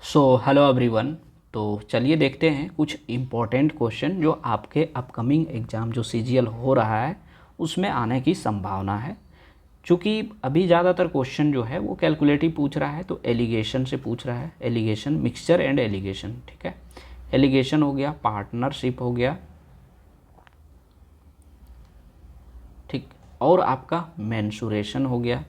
So hello everyone. तो चलिए देखते हैं कुछ इम्पोर्टेंट क्वेश्चन जो आपके अपकमिंग एग्ज़ाम जो सीजीएल हो रहा है उसमें आने की संभावना है। क्योंकि अभी ज़्यादातर क्वेश्चन जो है वो कैलकुलेटिव पूछ रहा है, तो एलिगेशन से पूछ रहा है। एलिगेशन, मिक्सचर एंड एलिगेशन, ठीक है। एलिगेशन हो गया, पार्टनरशिप हो गया, ठीक, और आपका मेंसुरेशन हो गया,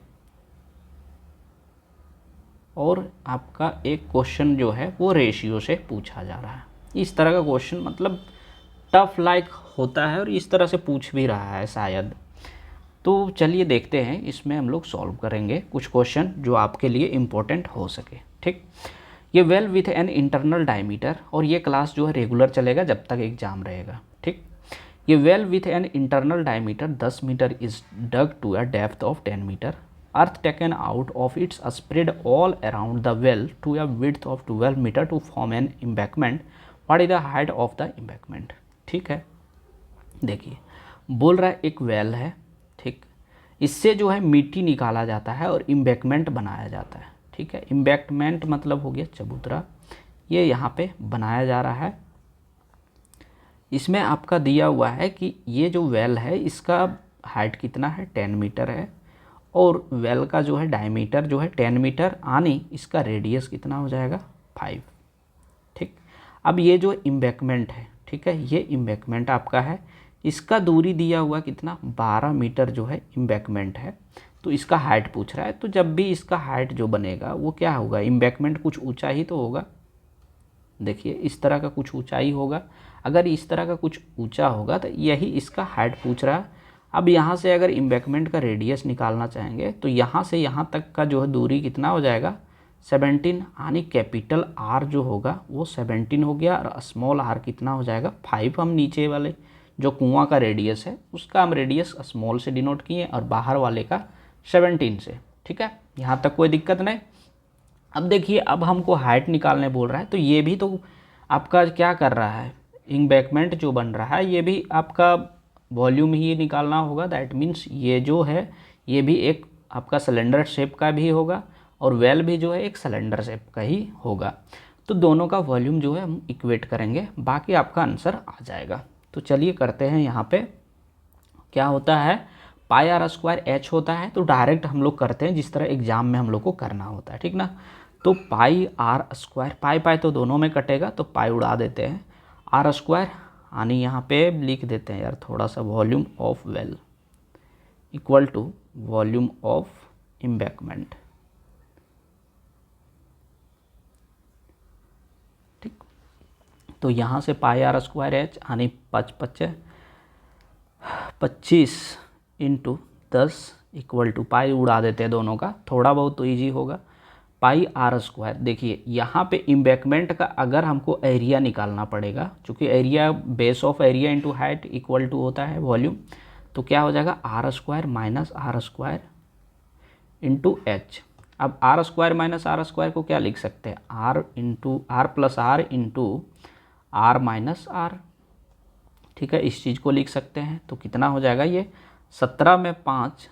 और आपका एक क्वेश्चन जो है वो रेशियो से पूछा जा रहा है। इस तरह का क्वेश्चन मतलब टफ लाइक होता है और इस तरह से पूछ भी रहा है शायद। तो चलिए देखते हैं, इसमें हम लोग सॉल्व करेंगे कुछ क्वेश्चन जो आपके लिए इम्पोर्टेंट हो सके, ठीक। ये well with an internal diameter, और ये क्लास जो है रेगुलर चलेगा जब तक एग्जाम रहेगा, ठीक। ये well with an internal diameter 10 metre is dug to a depth of 10 metre. Earth taken out of its spread all around the well to a width of 12 metre to form an embankment. What is the height of the embankment, ठीक है। देखिए, बोल रहा है एक well है, ठीक। इससे जो है मिट्टी निकाला जाता है और एम्बैंकमेंट बनाया जाता है, ठीक है। एम्बैंकमेंट मतलब हो गया चबूतरा, ये यहाँ पे बनाया जा रहा है। इसमें आपका दिया हुआ है कि ये जो वेल है इसका हाइट कितना है, 10 मीटर है, और वेल का जो है डायमीटर जो है 10 मीटर, आनी इसका रेडियस कितना हो जाएगा 5, ठीक। अब ये जो एम्बैंकमेंट है, ठीक है, ये एम्बैंकमेंट आपका है, इसका दूरी दिया हुआ कितना 12 मीटर जो है एम्बैंकमेंट है। तो इसका हाइट पूछ रहा है, तो जब भी इसका हाइट जो बनेगा वो क्या होगा, एम्बैंकमेंट कुछ ऊंचा ही तो होगा। देखिए इस तरह का कुछ ऊंचाई होगा, अगर इस तरह का कुछ ऊंचा होगा तो यही इसका हाइट पूछ रहा है। अब यहाँ से अगर एम्बैंकमेंट का रेडियस निकालना चाहेंगे तो यहाँ से यहाँ तक का जो है दूरी कितना हो जाएगा 17, यानी कैपिटल आर जो होगा वो 17 हो गया, और स्मॉल आर कितना हो जाएगा 5। हम नीचे वाले जो कुआं का रेडियस है उसका हम रेडियस स्मॉल से डिनोट किए और बाहर वाले का 17 से, ठीक है। यहाँ तक कोई दिक्कत नहीं। अब देखिए, अब हमको हाइट निकालने बोल रहा है, तो ये भी तो आपका क्या कर रहा है, एम्बैंकमेंट जो बन रहा है ये भी आपका वॉल्यूम ही निकालना होगा। दैट मीन्स ये जो है ये भी एक आपका सिलेंडर शेप का भी होगा, और वेल भी जो है एक सिलेंडर शेप का ही होगा। तो दोनों का वॉल्यूम जो है हम इक्वेट करेंगे, बाकी आपका आंसर आ जाएगा। तो चलिए करते हैं। यहाँ पे क्या होता है, पाई आर स्क्वायर एच होता है, तो डायरेक्ट हम लोग करते हैं जिस तरह एग्जाम में हम लोग को करना होता है, ठीक ना। तो पाई आर स्क्वायर, पाई पाई तो दोनों में कटेगा, तो पाई उड़ा देते हैं, आर स्क्वायर, यानी यहाँ पे लिख देते हैं यार थोड़ा सा, volume of well equal to volume of embankment, ठीक। तो यहाँ से पाई आर स्क्वायर एच, यानी 25 इंटू 10 इक्वल टू, पाई उड़ा देते हैं दोनों का, थोड़ा बहुत तो ईजी होगा, पाई आर स्क्वायर। देखिए यहाँ पे एम्बैंकमेंट का अगर हमको एरिया निकालना पड़ेगा, क्योंकि area base of area into height equal to होता है वॉल्यूम, तो क्या हो जाएगा R square minus R square into H. अब R square minus R square को क्या लिख सकते हैं, R into R plus R into R minus R, ठीक है, इस चीज़ को लिख सकते हैं। तो कितना हो जाएगा ये 17 में 5,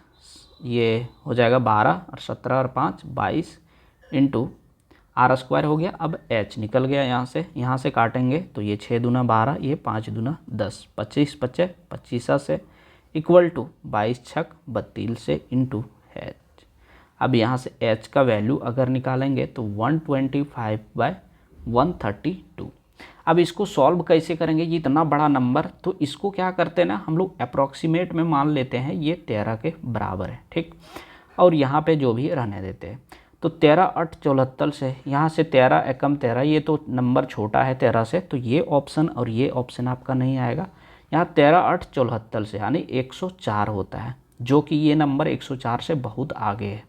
ये हो जाएगा 12, और 17 और 5 22 इंटू आर स्क्वायर हो गया। अब एच निकल गया यहाँ से काटेंगे तो ये 6 दूना 12, ये 5 दूना 10, 25 25 25 से इक्वल टू 22 छक 32 से इंटू एच। अब यहाँ से एच का वैल्यू अगर निकालेंगे तो 125/132। अब इसको सॉल्व कैसे करेंगे, ये इतना बड़ा नंबर, तो इसको क्या करते हैं ना, हम लोग अप्रॉक्सीमेट में मान लेते हैं ये 13 के बराबर है, ठीक। और यहाँ पे जो भी रहने देते हैं, तो 13 8 74 से, यहाँ से 13 एकम 13, ये तो नंबर छोटा है 13 से, तो ये ऑप्शन और ये ऑप्शन आपका नहीं आएगा। यहाँ 13 8 74 से, यानी 104 होता है, जो कि ये नंबर 104 से बहुत आगे है।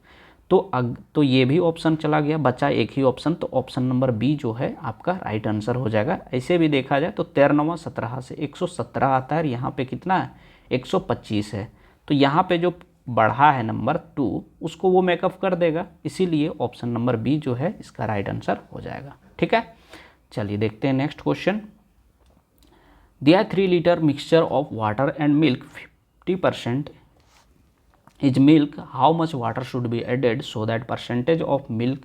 तो ये भी ऑप्शन चला गया, बचा एक ही ऑप्शन, तो ऑप्शन नंबर बी जो है आपका राइट आंसर हो जाएगा। ऐसे भी देखा जाए तो 13 17 से 117 आता है, और यहाँ पे कितना है 125 है, तो यहाँ पे जो बढ़ा है नंबर 2 उसको वो मेकअप कर देगा, इसीलिए ऑप्शन नंबर बी जो है इसका राइट आंसर हो जाएगा, ठीक है। चलिए देखते हैं नेक्स्ट क्वेश्चन। दिया 3 litre mixture of water and milk 50% is milk, how much water should be added so that percentage of milk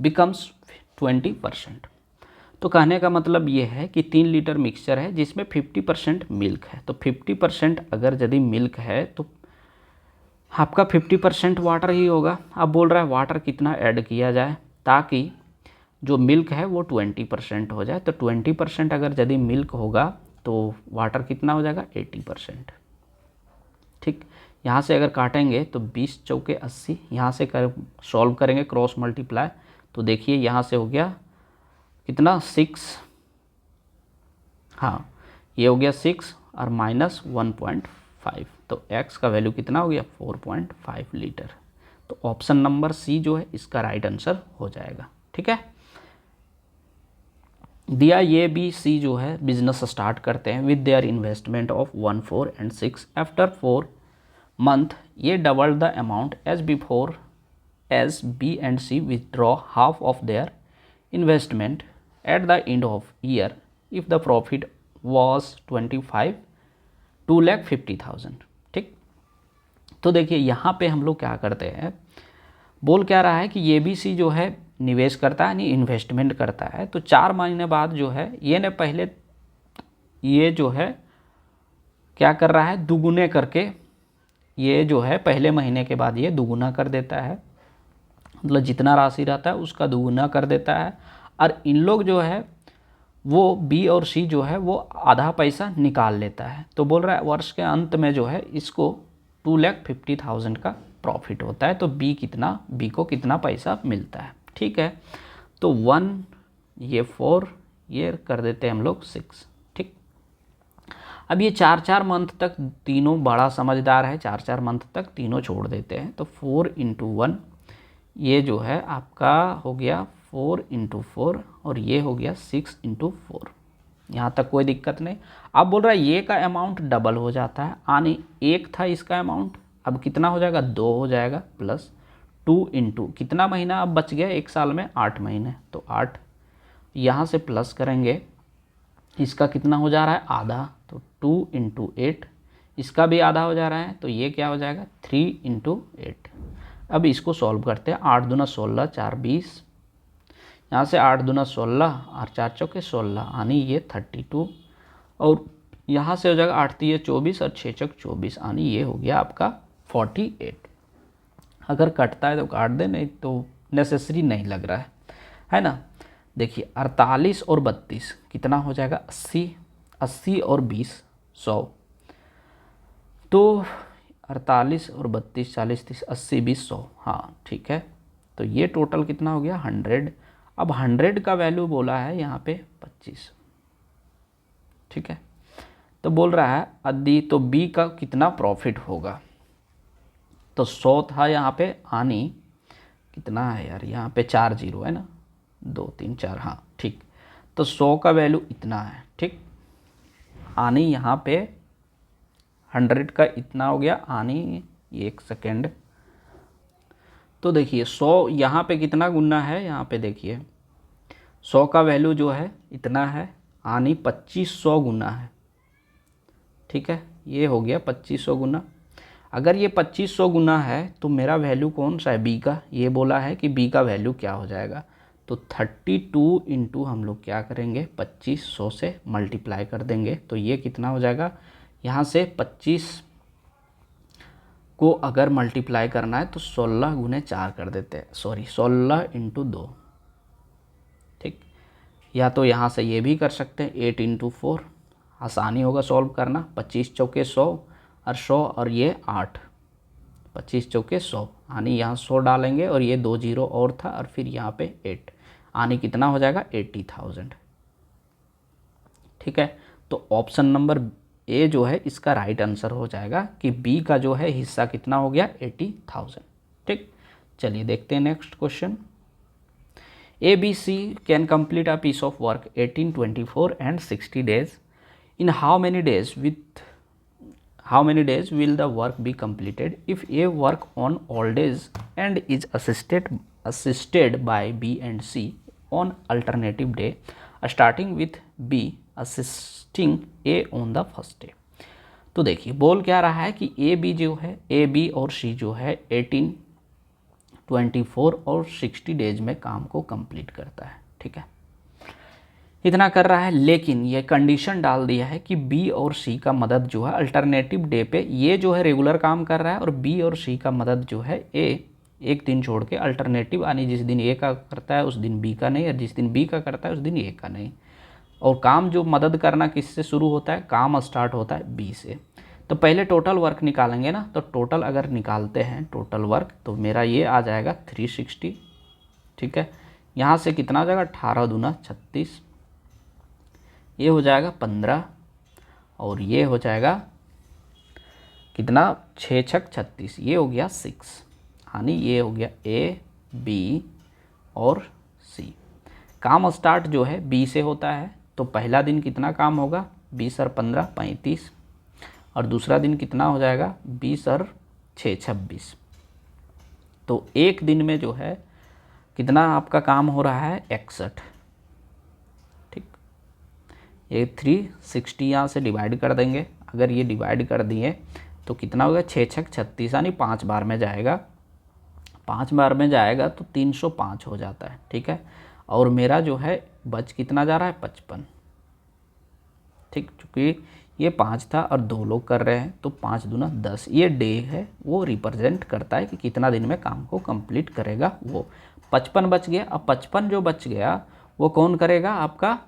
becomes 20%। तो कहने का मतलब ये है कि 3 लीटर मिक्सचर है जिसमें 50% मिल्क है। तो 50% अगर यदि मिल्क है तो आपका 50% वाटर ही होगा। अब बोल रहा है वाटर कितना ऐड किया जाए ताकि जो मिल्क है वो 20% हो जाए। तो 20% अगर यदि मिल्क होगा तो वाटर कितना हो जाएगा 80%। ठीक, यहाँ से अगर काटेंगे तो 20 चौके 80, यहाँ से सॉल्व करेंगे क्रॉस मल्टीप्लाई तो देखिए यहाँ से हो गया कितना 6, हाँ ये हो गया 6 और माइनस 1.5 तो x का वैल्यू कितना हो गया 4.5 लीटर। तो ऑप्शन नंबर सी जो है इसका राइट आंसर हो जाएगा। ठीक है, दिया ये बी सी जो है बिजनेस स्टार्ट करते हैं with their investment of 1, 4 and 6। After 4 month ये double the amount as before as B and C withdraw half of their investment at the end of year if the profit was 25 2,50,000। ठीक, तो देखिए यहाँ पे हम लोग क्या करते हैं, बोल क्या रहा है कि ये बी सी जो है निवेश करता है यानी इन्वेस्टमेंट करता है। तो 4 महीने बाद जो है ये ने पहले ये जो है क्या कर रहा है दुगुने करके, ये जो है पहले महीने के बाद ये दुगुना कर देता है, मतलब जितना राशि रहता है उसका दुगुना कर देता है। और इन लोग जो है वो बी और सी जो है वो आधा पैसा निकाल लेता है। तो बोल रहा है वर्ष के अंत में जो है इसको 2,50,000 का प्रॉफिट होता है। तो बी को कितना पैसा मिलता है। ठीक है, तो 1 ये 4 ये कर देते हैं हम लोग 6। ठीक, अब ये 4 मंथ तक तीनों बड़ा समझदार है, 4 मंथ तक तीनों छोड़ देते हैं। तो 4 × 1 ये जो है आपका हो गया 4 × 4 और ये हो गया 6 × 4। यहाँ तक कोई दिक्कत नहीं। अब बोल रहा है ये का अमाउंट डबल हो जाता है, यानी 1 था इसका अमाउंट, अब कितना हो जाएगा 2 हो जाएगा, प्लस 2 × कितना महीना अब बच गया 1 साल में 8 महीने। तो 8 यहाँ से प्लस करेंगे, इसका कितना हो जा रहा है आधा, तो 2 × 8 इसका भी आधा हो जा रहा है। तो ये क्या हो जाएगा 3 × 8। अब इसको सॉल्व करते हैं। 8 दूना 16, 4 20, यहाँ से 8 दूना 16 और 4 चौके 16 यानी ये 32, और यहाँ से हो जाएगा 8 3 24 और 6 चौक 24 यानी ये हो गया आपका 48। अगर कटता है तो काट दे, नहीं तो नेसेसरी नहीं लग रहा है ना। देखिए 48 और 32 कितना हो जाएगा 80, 80 और 20 100। तो 48 और 32 40 30 80 20 100, हाँ ठीक है। तो ये टोटल कितना हो गया 100। अब 100 का वैल्यू बोला है यहाँ पे 25। ठीक है, तो बोल रहा है अद्दी तो बी का कितना प्रॉफिट होगा। तो 100 था यहाँ पे, आनी कितना है यार यहाँ पे 4 0 है ना, 2 3 4, हाँ ठीक। तो 100 का वैल्यू इतना है। ठीक, आनी यहाँ पे 100 का इतना हो गया, आनी 1 सेकेंड। तो देखिए 100 यहाँ पे कितना गुना है, यहाँ पे देखिए 100 का वैल्यू जो है इतना है, आनी 2500 गुना है। ठीक है, ये हो गया 2500 गुना। अगर ये 2500 गुना है तो मेरा वैल्यू कौन सा है बी का, ये बोला है कि बी का वैल्यू क्या हो जाएगा। तो 32 × हम लोग क्या करेंगे 2500 से मल्टीप्लाई कर देंगे। तो ये कितना हो जाएगा, यहाँ से 25 को अगर मल्टीप्लाई करना है तो 16 × 4 कर देते हैं, सॉरी 16 × 2। ठीक, या तो यहाँ से ये भी कर सकते हैं 8 × 4, आसानी होगा सॉल्व करना। 25 चौके 100 और 100 और ये 8, 25 चौके 100 यानी यहाँ 100 डालेंगे और ये 2 0 और था और फिर यहाँ पे 8 यानी कितना हो जाएगा 80,000। ठीक है, तो ऑप्शन नंबर ए जो है इसका राइट आंसर हो जाएगा कि बी का जो है हिस्सा कितना हो गया 80,000। ठीक, चलिए देखते हैं next question. A B C can complete a piece of work 18, 24 and 60 days। In how many days will the work be completed if A work on all days and is assisted by B and C on alternative day, starting with B assisting A on the first day। तो देखिए बोल क्या रहा है कि A B जो है A B और सी जो है 18, 24 और 60 डेज में काम को कंप्लीट करता है। ठीक है, इतना कर रहा है। लेकिन ये कंडीशन डाल दिया है कि बी और सी का मदद जो है अल्टरनेटिव डे पे, ये जो है रेगुलर काम कर रहा है और बी और सी का मदद जो है ए एक दिन छोड़ के अल्टरनेटिव, यानी जिस दिन ए का करता है उस दिन बी का नहीं, और जिस दिन बी का करता है उस दिन ए का नहीं। और काम जो मदद करना किससे शुरू होता है, काम स्टार्ट होता है बी से। तो पहले टोटल वर्क निकालेंगे ना, तो टोटल अगर निकालते हैं टोटल वर्क तो मेरा ये आ जाएगा 360। ठीक है, यहाँ से कितना हो जाएगा 18 दूना 36, ये हो जाएगा 15 और ये हो जाएगा कितना 6 छक 36, ये हो गया 6, यानी ये हो गया ए बी और सी। काम स्टार्ट जो है बी से होता है, तो पहला दिन कितना काम होगा 20 और 15 35, और दूसरा दिन कितना हो जाएगा 20 और 6 26। तो एक दिन में जो है कितना आपका काम हो रहा है 61। ठीक, ये 360 यहाँ से डिवाइड कर देंगे, अगर ये डिवाइड कर दिए तो कितना होगा 6 छक 36, यानी 5 बार में जाएगा, 5 बार में जाएगा तो 305 हो जाता है। ठीक है, और मेरा जो है बच कितना जा रहा है 55। ठीक, चूँकि ये 5 था और 2 लोग कर रहे हैं तो 5 दूना 10, ये डे है वो रिप्रेजेंट करता है कि कितना दिन में काम को कंप्लीट करेगा वो। 55 बच गया। अब 55 जो बच गया वो कौन करेगा आपका,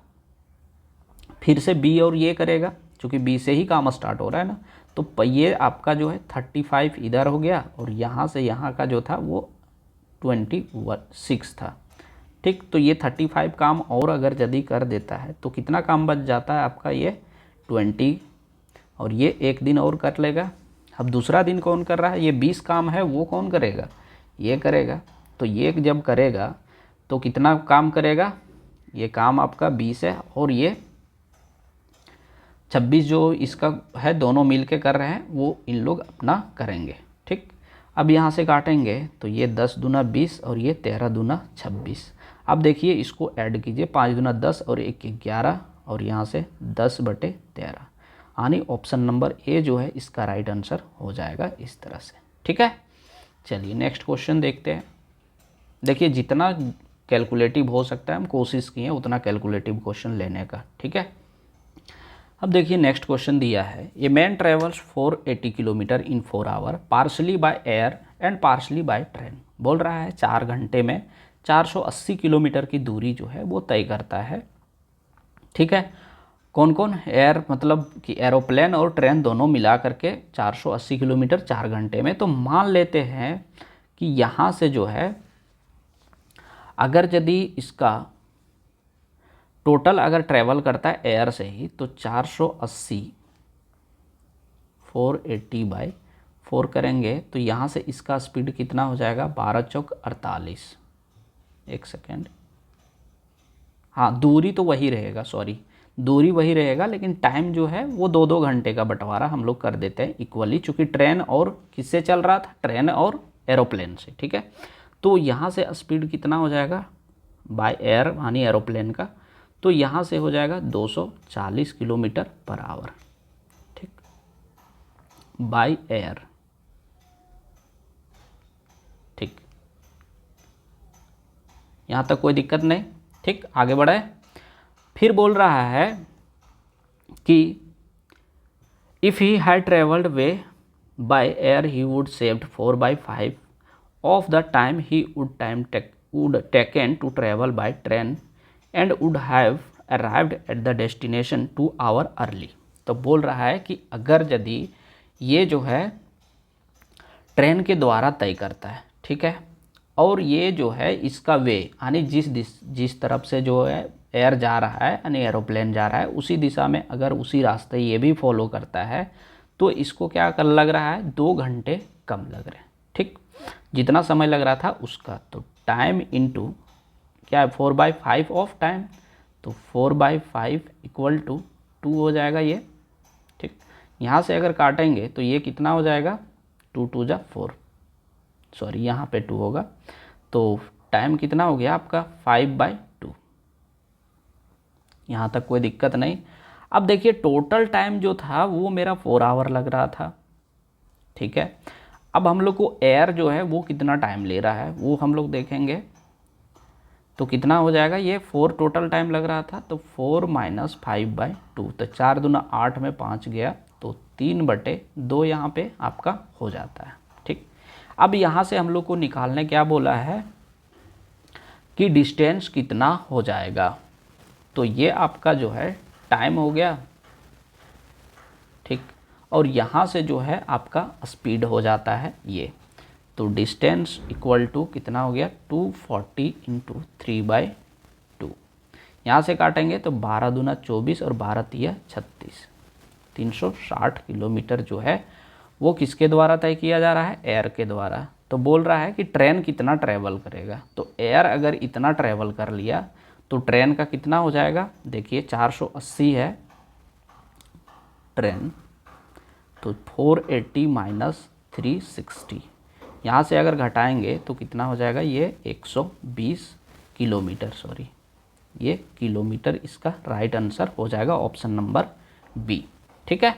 फिर से बी और ये करेगा, क्योंकि बी से ही काम स्टार्ट हो रहा है ना। तो ये आपका जो है 35 इधर हो गया और यहाँ से यहाँ का जो था वो 26 था। ठीक, तो ये 35 काम और अगर यदि कर देता है तो कितना काम बच जाता है आपका ये 20, और ये एक दिन और कर लेगा। अब दूसरा दिन कौन कर रहा है, ये 20 काम है वो कौन करेगा, ये करेगा। तो ये जब करेगा तो कितना काम करेगा, ये काम आपका 20 है और ये 26 जो इसका है, दोनों मिल के कर रहे हैं, वो इन लोग अपना करेंगे। ठीक, अब यहाँ से काटेंगे तो ये 10 दूना 20 और ये 13 दूना 26। अब देखिए इसको ऐड कीजिए, 5 दूना 10 और 1 11, और यहाँ से 10/13, यानी ऑप्शन नंबर ए जो है इसका राइट आंसर हो जाएगा इस तरह से। ठीक है, चलिए नेक्स्ट क्वेश्चन देखते हैं। देखिए जितना कैलकुलेटिव हो सकता है हम कोशिश किए उतना कैलकुलेटिव क्वेश्चन लेने का। ठीक है, अब देखिए नेक्स्ट क्वेश्चन दिया है, a man travels 480 kilometre in 4 hour partially by air and partially by train. बोल रहा है 4 घंटे में 480 किलोमीटर की दूरी जो है वो तय करता है। ठीक है, कौन कौन, एयर मतलब कि एरोप्लेन और ट्रेन दोनों मिला करके 480 किलोमीटर 4 घंटे में। तो मान लेते हैं कि यहाँ से जो है अगर यदि इसका टोटल अगर ट्रैवल करता है एयर से ही तो 480 480/4 करेंगे तो यहाँ से इसका स्पीड कितना हो जाएगा 12 चौक 48। एक सेकेंड, हाँ दूरी तो वही रहेगा, सॉरी दूरी वही रहेगा, लेकिन टाइम जो है वो 2-2 घंटे का बंटवारा हम लोग कर देते हैं इक्वली, चूँकि ट्रेन और किससे चल रहा था, ट्रेन और एरोप्लेन से। ठीक है, तो यहाँ से स्पीड कितना हो जाएगा बाय एयर यानी एरोप्लेन का, तो यहाँ से हो जाएगा 240 किलोमीटर पर आवर। ठीक, बाय एयर। ठीक, यहाँ तक कोई दिक्कत नहीं। ठीक, आगे बढ़े। फिर बोल रहा है कि if he had travelled way by air he would saved 4/5 of the time he would taken to travel by train and would have arrived at the destination 2 hour early. तो बोल रहा है कि अगर यदि ये जो है ट्रेन के द्वारा तय करता है, ठीक है, और ये जो है इसका वे यानी जिस तरफ से जो है एयर जा रहा है यानी एरोप्लेन जा रहा है उसी दिशा में अगर उसी रास्ते ये भी फॉलो करता है तो इसको क्या कर लग रहा है 2 घंटे कम लग रहे हैं। ठीक, जितना समय लग रहा था उसका, तो टाइम इनटू क्या है 4/5 ऑफ टाइम, तो 4/5 इक्वल टू 2 हो जाएगा ये। ठीक, यहाँ से अगर काटेंगे तो ये कितना हो जाएगा 2 2 जा 4, सॉरी यहाँ पे 2 होगा, तो टाइम कितना हो गया आपका 5/2। यहाँ तक कोई दिक्कत नहीं। अब देखिए टोटल टाइम जो था वो मेरा 4 आवर लग रहा था। ठीक है, अब हम लोग को एयर जो है वो कितना टाइम ले रहा है वो हम लोग देखेंगे। तो कितना हो जाएगा, ये 4 टोटल टाइम लग रहा था, तो 4 माइनस 5/2, तो 4 दूना 8 में 5 गया, तो 3/2 यहाँ पे आपका हो जाता है। ठीक, अब यहाँ से हम लोग को निकालने क्या बोला है कि डिस्टेंस कितना हो जाएगा। तो ये आपका जो है टाइम हो गया, ठीक, और यहाँ से जो है आपका स्पीड हो जाता है ये। तो डिस्टेंस इक्वल टू कितना हो गया, 240 × 3/2। यहाँ से काटेंगे तो 12 दूना 24 और 12 तिया 36, 360 किलोमीटर जो है वो किसके द्वारा तय किया जा रहा है, एयर के द्वारा। तो बोल रहा है कि ट्रेन कितना ट्रैवल करेगा, तो एयर अगर इतना ट्रैवल कर लिया तो ट्रेन का कितना हो जाएगा, देखिए 480 है ट्रेन, तो 480 माइनस 360, यहाँ से अगर घटाएंगे तो कितना हो जाएगा, ये 120 किलोमीटर, सॉरी ये किलोमीटर, इसका राइट आंसर हो जाएगा ऑप्शन नंबर बी। ठीक है,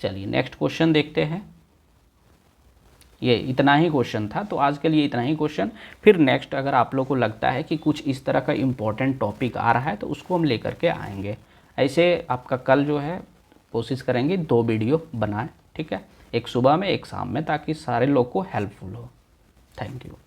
चलिए नेक्स्ट क्वेश्चन देखते हैं। ये इतना ही क्वेश्चन था, तो आज के लिए इतना ही क्वेश्चन। फिर नेक्स्ट अगर आप लोग को लगता है कि कुछ इस तरह का इम्पोर्टेंट टॉपिक आ रहा है तो उसको हम लेकर के आएंगे। ऐसे आपका कल जो है कोशिश करेंगे 2 वीडियो बनाएं, ठीक है, एक सुबह में एक शाम में, ताकि सारे लोग को हेल्पफुल हो। Thank you.